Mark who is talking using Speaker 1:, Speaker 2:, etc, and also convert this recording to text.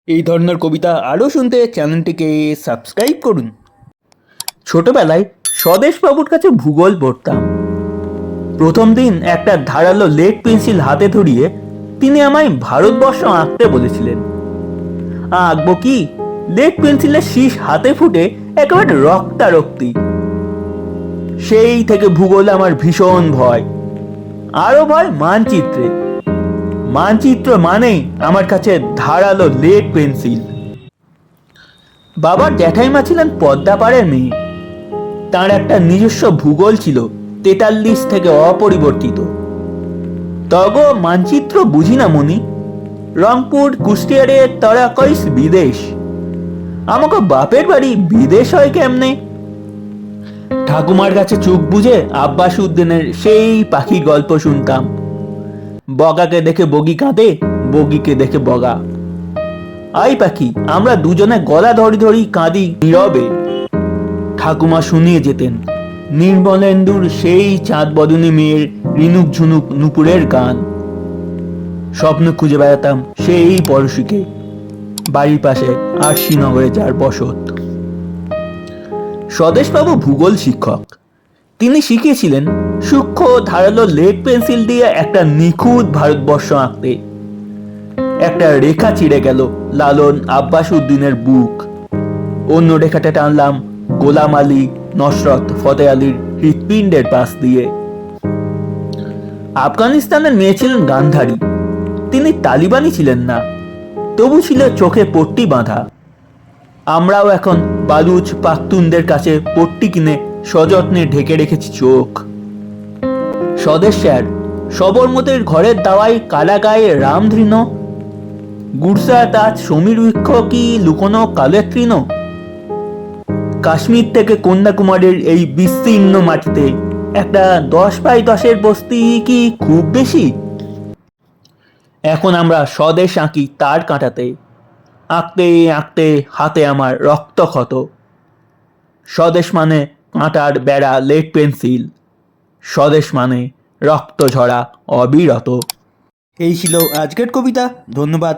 Speaker 1: এই ধরনের কবিতা আরও শুনতে চ্যানেলটিকে সাবস্ক্রাইব করুন। ছোটবেলায় স্বদেশবাবুর কাছে ভূগোল পড়তাম। প্রথম দিন একটা ধারালো লেড পেন্সিল হাতে ধরিয়ে তিনি আমায় ভারতবর্ষ আঁকতে বলেছিলেন। আঁকবো কি, লেড পেন্সিলের শীষ হাতে ফুটে একেবারে রক্তারক্তি। সেই থেকে ভূগোলে আমার ভীষণ ভয়। আরও ভয় মানচিত্রে। মানচিত্র মানেই আমার কাছে ধারালো লেড পেন্সিল। বাবার জ্যাঠাইমা ছিলেন পদ্মাপাড়ের মেয়ে। তার একটা নিজস্ব ভূগোল ছিল 43 থেকে অপরিবর্তিত। তগো মানচিত্র বুঝি না মনি, রংপুর কুষ্টিয়ারে তারা কইস বিদেশ। আমাকে বাপের বাড়ি বিদেশ হয় কেমনে? ঠাকুমার কাছে চোখ বুঝে আব্বাস উদ্দিনের সেই পাখি গল্প শুনতাম। বগাকে দেখে বগি কাঁদে, বগিকে দেখে বগা। আই পাখি, আমরা দুজনে গলা ধরি ধরি কাঁদি নীরবে। ঠাকুমা শুনিয়ে যেতেন নির্মলেন্দুর সেই চাঁদ বদনী মেয়ের রিনুক ঝুনুক নুপুরের গান। স্বপ্ন খুঁজে বেড়াতাম সেই পরশীকে, বাড়ির পাশে আরশিনগরে যার বসত। স্বদেশবাবু ভূগোল শিক্ষক। তিনি শিখিয়েছিলেন সূক্ষ্ম ধারালো লেড পেন্সিল দিয়ে একটা নিখুঁত ভারতবর্ষ আঁকতে। একটা রেখা চিড়ে গেল লালন আব্বাস উদ্দিনের বুক। অন্য রেখাটা টানলাম গোলাম আলী নসরত ফতে আলীর হৃৎপিণ্ডের পাশ দিয়ে। আফগানিস্তানের মেয়ে ছিলেন গান্ধারী। তিনি তালিবানি ছিলেন না, তবু ছিল চোখে পট্টি বাঁধা। আমরাও এখন বালুচ পাখতুনদের কাছে পট্টি কিনে সযত্নে ঢেকে রেখেছি চোখ। স্বদেশ স্যার, সবরমতির ঘরের দাওয়াই কারাগায়ে রামধৃণ, গুরসা তাজ সমীর বৃক্ষ কি লুকোনো কালের তৃণ। কাশ্মীর থেকে কন্যাকুমারীর এই বিস্তীর্ণ মাটিতে একটা 10x10 বস্তি কি খুব বেশি? এখন আমরা স্বদেশ আঁকি তার কাঁটাতে, আঁকতে আঁকতে হাতে আমার রক্ত ক্ষত। স্বদেশ মানে কাঁটার বেড়া লেড পেন্সিল, স্বদেশ মানে রক্ত ঝরা অবিরত। এই ছিল আজকের কবিতা। ধন্যবাদ।